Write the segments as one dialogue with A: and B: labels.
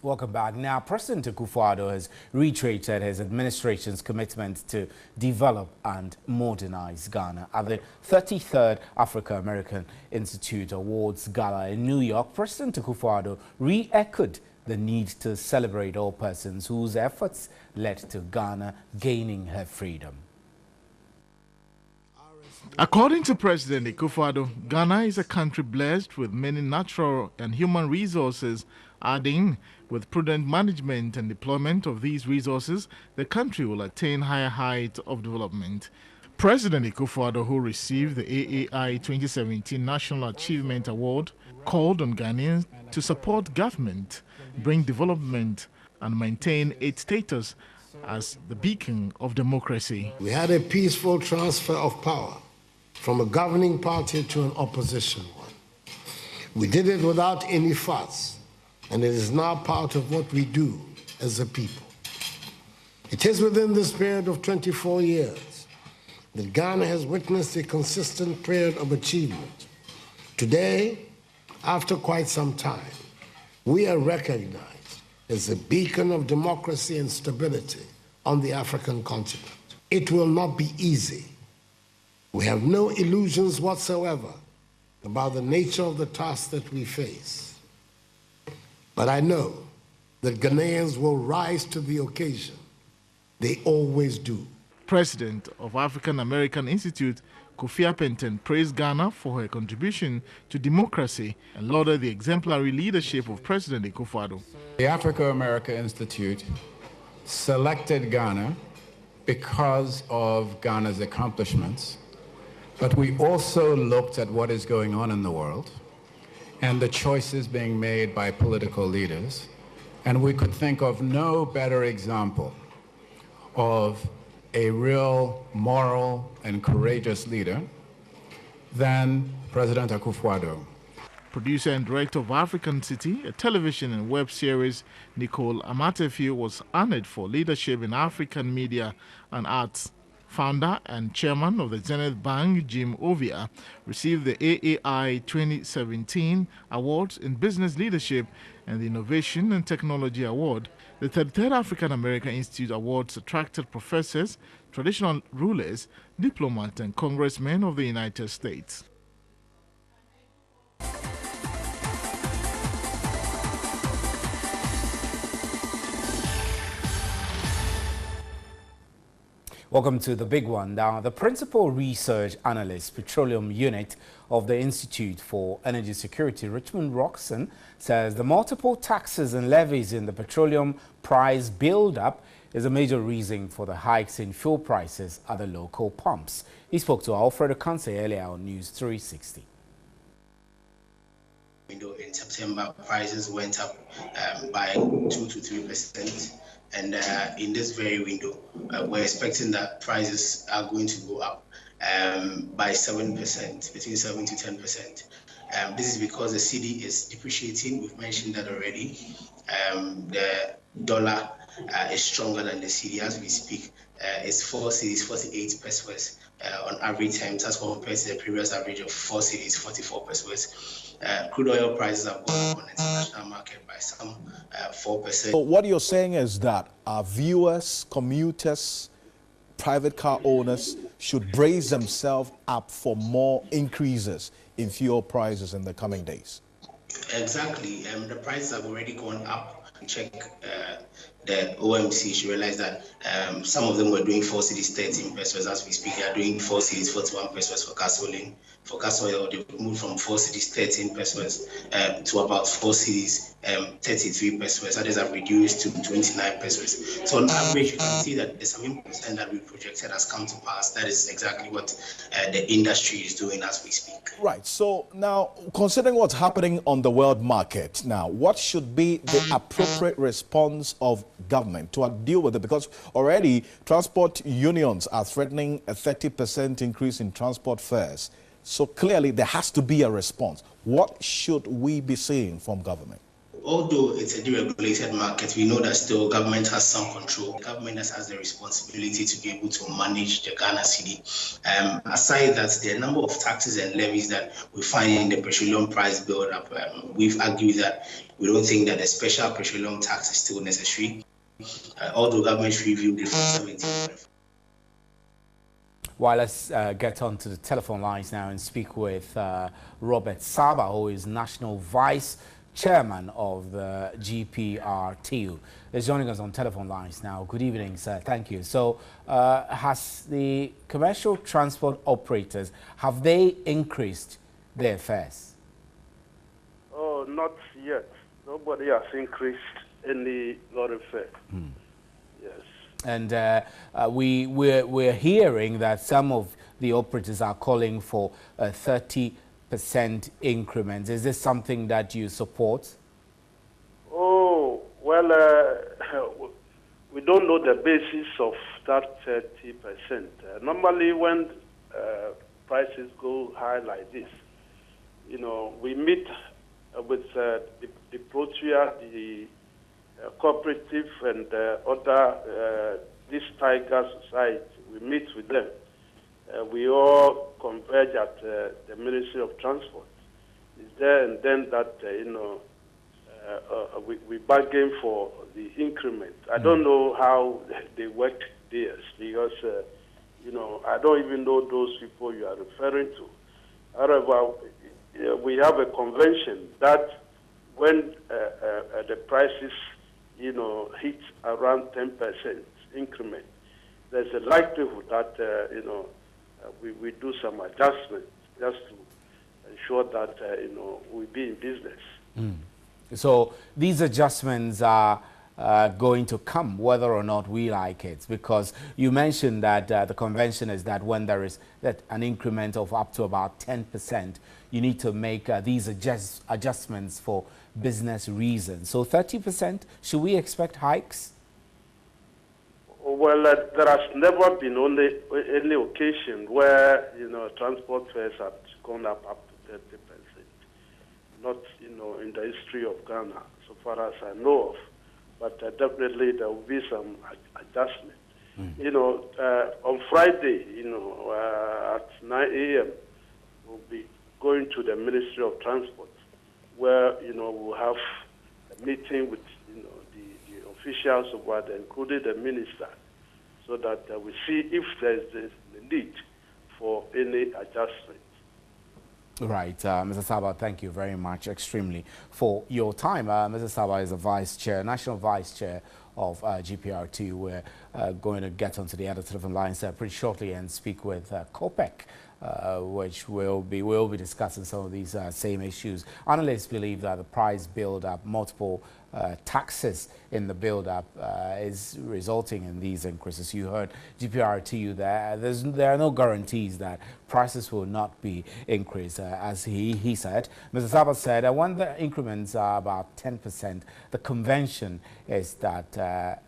A: Welcome back. Now, President Akufo-Addo has reiterated his administration's commitment to develop and modernize Ghana. At the 33rd Africa-American Institute Awards Gala in New York, President Akufo-Addo re-echoed the need to celebrate all persons whose efforts led to Ghana gaining her freedom.
B: According to President Akufo-Addo, Ghana is a country blessed with many natural and human resources, adding, with prudent management and deployment of these resources, the country will attain higher heights of development. President Akufo-Addo, who received the AAI 2017 National Achievement Award, called on Ghanaians to support government, bring development, and maintain its status as the beacon of democracy.
C: We had a peaceful transfer of power from a governing party to an opposition one. We did it without any fuss, and it is now part of what we do as a people. It is within this period of 24 years that Ghana has witnessed a consistent period of achievement. Today, after quite some time, we are recognized as a beacon of democracy and stability on the African continent. It will not be easy. We have no illusions whatsoever about the nature of the task that we face. But I know that Ghanaians will rise to the occasion. They always do.
B: President of African American Institute, Kofi Apenten, praised Ghana for her contribution to democracy and lauded the exemplary leadership of President Akufo-Addo.
D: The Africa-America Institute selected Ghana because of Ghana's accomplishments, but we also looked at what is going on in the world and the choices being made by political leaders, and we could think of no better example of a real moral and courageous leader than President Akufo-Addo.
B: Producer and director of African City, a television and web series, Nicole Amatefi was honored for leadership in African media and arts. Founder and chairman of the Zenith Bank, Jim Ovia, received the AAI 2017 Awards in Business Leadership and the Innovation and Technology Award. The 33rd African American Institute Awards attracted professors, traditional rulers, diplomats, and congressmen of the United States.
A: Welcome to the big one. Now, the principal research analyst, petroleum unit of the Institute for Energy Security, Richmond Roxon, says the multiple taxes and levies in the petroleum price build-up is a major reason for the hikes in fuel prices at the local pumps. He spoke to Alfredo Kanse earlier on News 360.
E: In September, prices went up by 2 to 3%. And in this very window, we're expecting that prices are going to go up by 7%, between 7 to 10%. This is because the cedi is depreciating. We've mentioned that already. The dollar is stronger than the cedi as we speak. It's 4 cedis, 48 pesos on average terms, as compared to the previous average of 4 cedis, 44 pesos. Crude oil prices have gone up on the international market by some 4%.
F: So what you're saying is that our viewers, commuters, private car owners should brace themselves up for more increases in fuel prices in the coming days.
E: Exactly. The prices have already gone up. Check the OMC, you realize that some of them were doing 4 cedis, 13 pesos. As we speak, they are doing 4 cedis, 41 pesos for gasoline. For gas oil, they've moved from 4 cedis, 13 pesos to about 4 cedis, 33 pesos. That is have reduced to 29 pesos. So on average, you can see that the 7% that we projected has come to pass. That is exactly what the industry is doing as we speak.
F: Right. So now, considering what's happening on the world market now, what should be the appropriate response of government to deal with it? Because already transport unions are threatening a 30% increase in transport fares. So clearly there has to be a response. What should we be seeing from government?
E: although it's a deregulated market, we know that still government has some control. The government has the responsibility to be able to manage the Ghana cedi. Aside that, there are a number of taxes and levies that we find in the petroleum price build-up. We've argued that we don't think that a special petroleum tax is still necessary, although government reviewed it from 17.5.
A: Well, let's get on to the telephone lines now and speak with Robert Saba, who is National Vice Chairman of the GPRTU. He's joining us on telephone lines now. Good evening, sir. Thank you. So, has the commercial transport operators, have they increased their fares?
G: Oh, not yet. Nobody has increased any lorry fare. Yes.
A: And we're hearing that some of the operators are calling for a 30% increment. Is this something that you support?
G: Oh, well, we don't know the basis of that 30%. Normally, when prices go high like this, you know, we meet with the Protea, the cooperative, and other this Tiger Society. We meet with them. We all converge at the Ministry of Transport. It's there and then that, we bargain for the increment. I don't know how they work theirs because, I don't even know those people you are referring to. However, we have a convention that when the prices, hit around 10% increment, there's a likelihood that, we do some adjustments just to ensure that, we'll be in business.
A: So these adjustments are going to come whether or not we like it, because you mentioned that the convention is that when there is an increment of up to about 10%, you need to make these adjustments for business reasons. So 30%, should we expect hikes?
G: Well, there has never been any occasion where, transport fares have gone up to 30%. Not, in the history of Ghana, so far as I know of. But definitely there will be some adjustment. On Friday, at 9 a.m., we'll be going to the Ministry of Transport, where, we'll have a meeting with, the officials over there, including the minister, so that we see if there's the need for any adjustment.
A: Right, Mr. Saba, thank you very much, extremely, for your time. Mr. Saba is a vice chair, national vice chair of GPRT. We're going to get onto the other telephone lines pretty shortly and speak with COPEC, which we'll be discussing some of these same issues. Analysts believe that the price build-up, multiple taxes in the build-up is resulting in these increases. You heard GPRTU there. There are no guarantees that prices will not be increased, as he said. Mr. Saba said when the increments are about 10%, the convention is that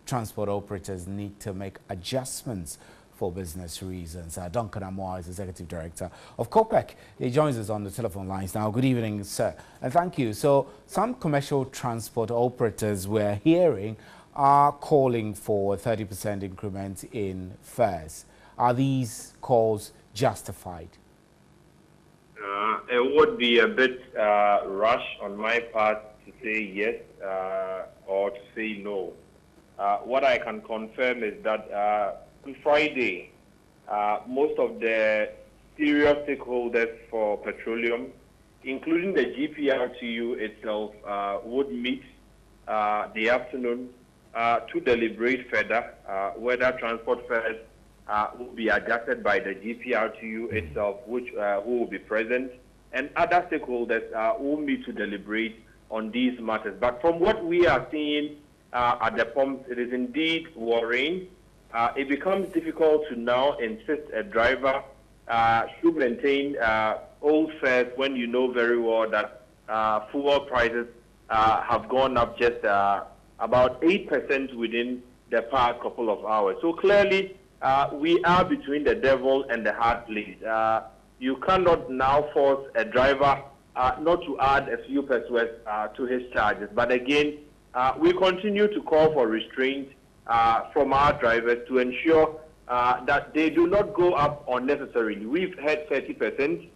A: transport operators need to make adjustments for business reasons. Duncan Amoa is Executive Director of COPEC. He joins us on the telephone lines now. Good evening, sir, and thank you. So some commercial transport operators we're hearing are calling for a 30% increment in fares. Are these calls justified?
H: It would be a bit rush on my part to say yes or to say no. What I can confirm is that on Friday, most of the serious stakeholders for petroleum, including the GPRTU itself, would meet the afternoon to deliberate further whether transport fares will be adjusted by the GPRTU itself, who will be present, and other stakeholders will meet to deliberate on these matters. But from what we are seeing at the pumps, it is indeed worrying. It becomes difficult to now insist a driver should maintain old fares when you know very well that fuel prices have gone up just about 8% within the past couple of hours. So clearly, we are between the devil and the hard place. You cannot now force a driver not to add a few pesos to his charges. But again, we continue to call for restraint from our drivers to ensure that they do not go up unnecessarily. We've had 30%.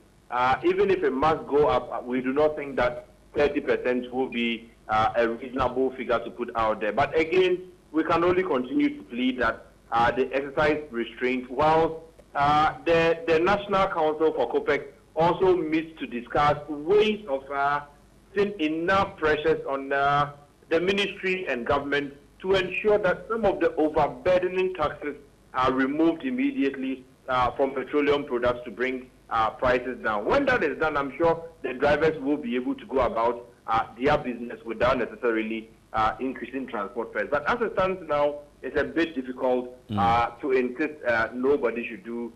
H: Even if it must go up, we do not think that 30% will be a reasonable figure to put out there. But again, we can only continue to plead that they exercise restraint, while the National Council for COPEC also meets to discuss ways of putting enough pressures on the ministry and government to ensure that some of the overburdening taxes are removed immediately from petroleum products to bring prices down. When that is done, I'm sure the drivers will be able to go about their business without necessarily increasing transport fares. But as it stands now, it's a bit difficult to insist nobody should do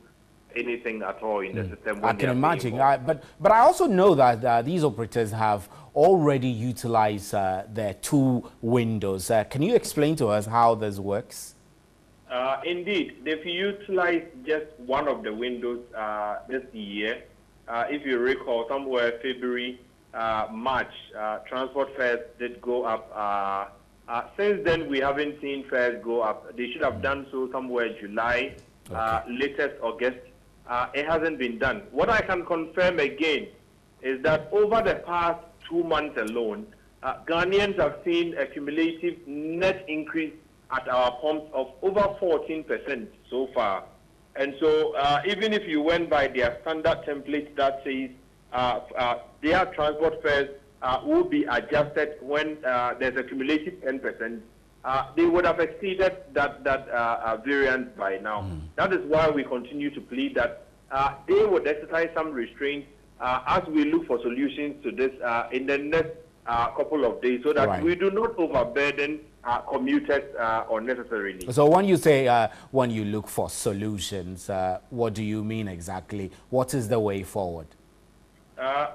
H: anything at all in the system.
A: I can imagine. But I also know that these operators have already utilized their 2 windows. Can you explain to us how this works?
H: Indeed, they've utilized just one of the windows this year. If you recall, somewhere February, March, transport fares did go up. Since then, we haven't seen fares go up. They should have done so somewhere July, latest August. It hasn't been done. What I can confirm again is that over the past 2 months alone, Ghanaians have seen a cumulative net increase at our pumps of over 14% so far. And so even if you went by their standard template that says their transport fares will be adjusted when there's a cumulative 10%, they would have exceeded that variance by now. That is why we continue to plead that they would exercise some restraint as we look for solutions to this in the next couple of days, so that we do not overburden commuters unnecessarily.
A: So when you say when you look for solutions, what do you mean exactly? What is the way forward?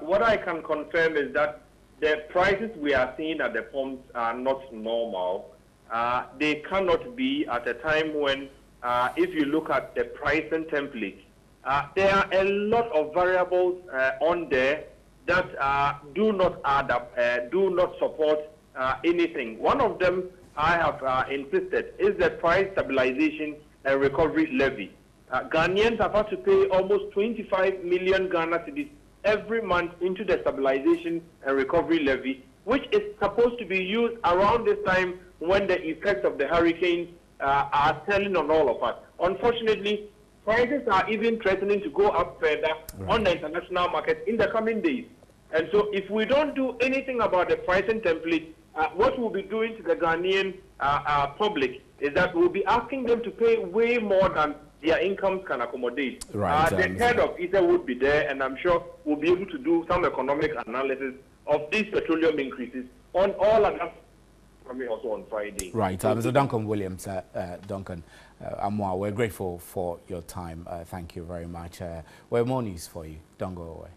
H: What I can confirm is that the prices we are seeing at the pumps are not normal. They cannot be at a time when, if you look at the pricing template, there are a lot of variables on there that do not add up, do not support anything. One of them I have insisted is the price stabilization and recovery levy. Ghanaians have had to pay almost 25 million Ghana cedis every month into the stabilization and recovery levy, which is supposed to be used around this time when the effects of the hurricanes are telling on all of us. Unfortunately, prices are even threatening to go up further on the international market in the coming days. And so if we don't do anything about the pricing template, what we'll be doing to the Ghanaian public is that we'll be asking them to pay way more than their incomes can accommodate. The head of ISA would be there, and I'm sure we'll be able to do some economic analysis of these petroleum increases on all of us. Also on Friday.
A: Right. Mr. Duncan Williams, Duncan, Amwa, we're grateful for your time. Thank you very much. We have more news for you. Don't go away.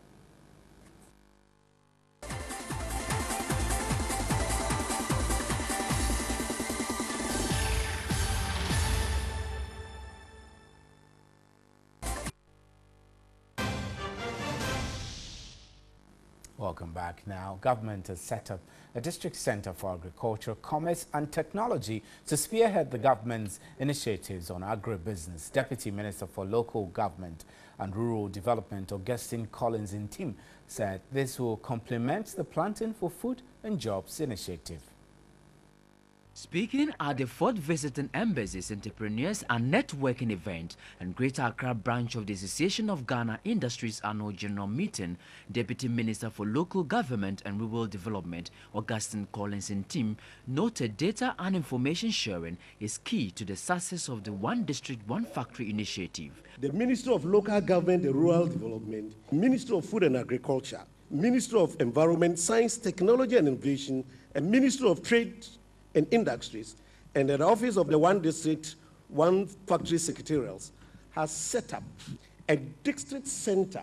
A: Welcome back. Now, government has set up a district center for agriculture, commerce and technology to spearhead the government's initiatives on agribusiness. Deputy Minister for Local Government and Rural Development, Augustine Collins-Ntim, said this will complement the Planting for Food and Jobs initiative.
I: Speaking at the 4th Visiting Embassies Entrepreneurs and Networking event and Greater Accra branch of the Association of Ghana Industries annual general meeting, Deputy Minister for Local Government and Rural Development, Augustine Collins-Ntim, noted data and information sharing is key to the success of the One District, One Factory initiative.
J: The Ministry of Local Government and Rural Development, Ministry of Food and Agriculture, Ministry of Environment, Science, Technology and Innovation, and Ministry of Trade and Industries, and the Office of the One District, One Factory Secretarials has set up a district center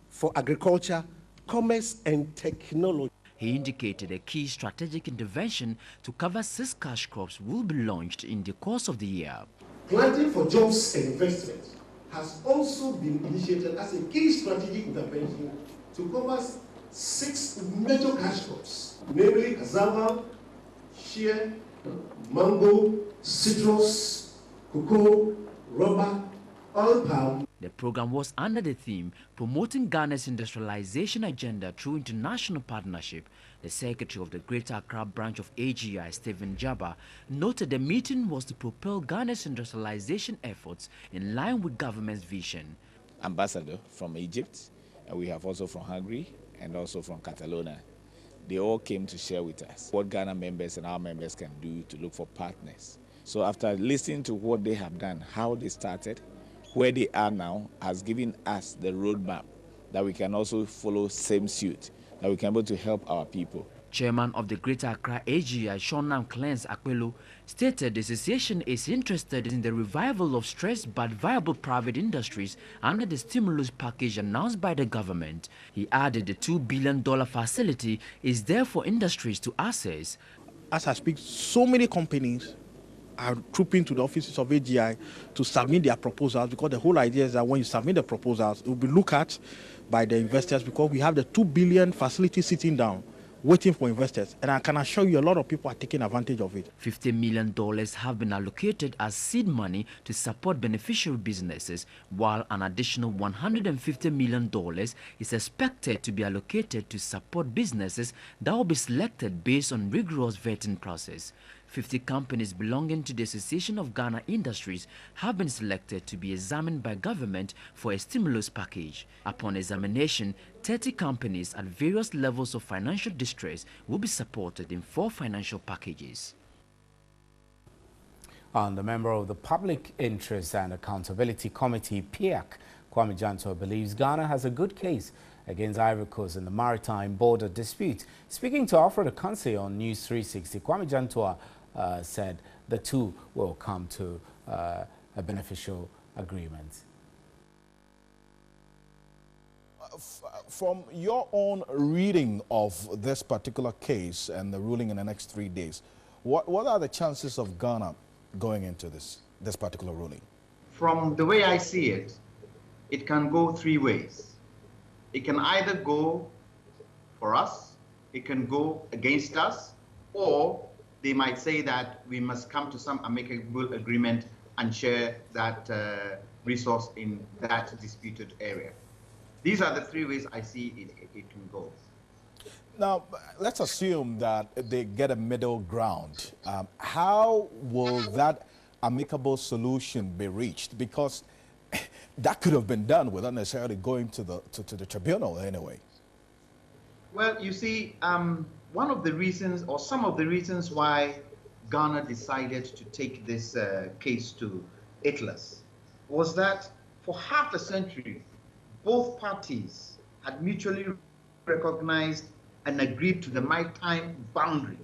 J: for agriculture, commerce, and technology.
I: He indicated a key strategic intervention to cover 6 cash crops will be launched in the course of the year.
J: Planting for Jobs and Investment has also been initiated as a key strategic intervention to cover 6 major cash crops, namely cassava, shea, mango, citrus, cocoa, rubber, oil palm.
I: The program was under the theme Promoting Ghana's Industrialization Agenda Through International Partnership. The Secretary of the Greater Accra branch of AGI, Stephen Jabba, noted the meeting was to propel Ghana's industrialization efforts in line with government's vision.
K: Ambassador from Egypt, and we have also from Hungary and also from Catalonia. They all came to share with us what Ghana members and our members can do to look for partners. So after listening to what they have done, how they started, where they are now, has given us the roadmap that we can also follow same suit, that we can be able to help our people.
I: Chairman of the Greater Accra AGI, Shonam Cleanse Akpelu, stated the association is interested in the revival of stressed but viable private industries under the stimulus package announced by the government. He added the $2 billion facility is there for industries to access.
F: As I speak, so many companies are trooping to the offices of AGI to submit their proposals, because the whole idea is that when you submit the proposals, it will be looked at by the investors, because we have the $2 billion facility sitting down waiting for investors, and I can assure you a lot of people are taking advantage of it.
I: $50 million have been allocated as seed money to support beneficiary businesses, while an additional $150 million is expected to be allocated to support businesses that will be selected based on rigorous vetting process. 50 companies belonging to the Association of Ghana Industries have been selected to be examined by government for a stimulus package. Upon examination, 30 companies at various levels of financial distress will be supported in 4 financial packages.
A: And the member of the Public Interest and Accountability Committee, PIAC, Kwame Jantor, believes Ghana has a good case against Ivory Coast in the maritime border dispute. Speaking to Alfred Akanse on News 360, Kwame Jantor said the two will come to a beneficial agreement.
F: From your own reading of this particular case and the ruling in the next 3 days, what are the chances of Ghana going into this particular ruling?
L: From the way I see it, it can go 3 ways. It can either go for us, it can go against us, or they might say that we must come to some amicable agreement and share that resource in that disputed area. These are the 3 ways I see it can go.
F: Now, let's assume that they get a middle ground. How will that amicable solution be reached? Because that could have been done without necessarily going to the tribunal anyway.
L: Well, you see, one of the reasons, or some of the reasons why Ghana decided to take this case to ITLAS was that for half a century, both parties had mutually recognized and agreed to the maritime boundary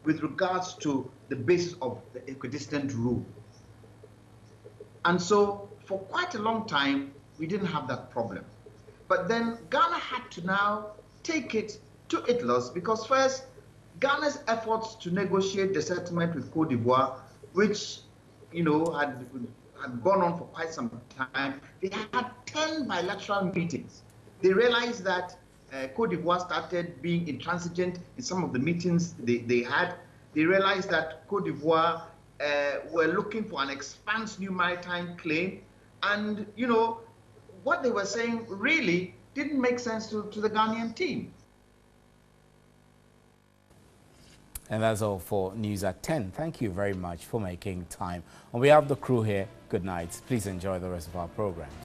L: with regards to the basis of the equidistant rule. And so for quite a long time, we didn't have that problem. But then Ghana had to now take it to ITLAS, because first, Ghana's efforts to negotiate the settlement with Côte d'Ivoire, which, you know, had gone on for quite some time, they had 10 bilateral meetings. They realized that Côte d'Ivoire started being intransigent in some of the meetings they had. They realized that Côte d'Ivoire were looking for an expanse new maritime claim, and, you know, what they were saying really didn't make sense to the Ghanaian team.
A: And that's all for News at 10. Thank you very much for making time. On behalf of the crew here, good night. Please enjoy the rest of our program.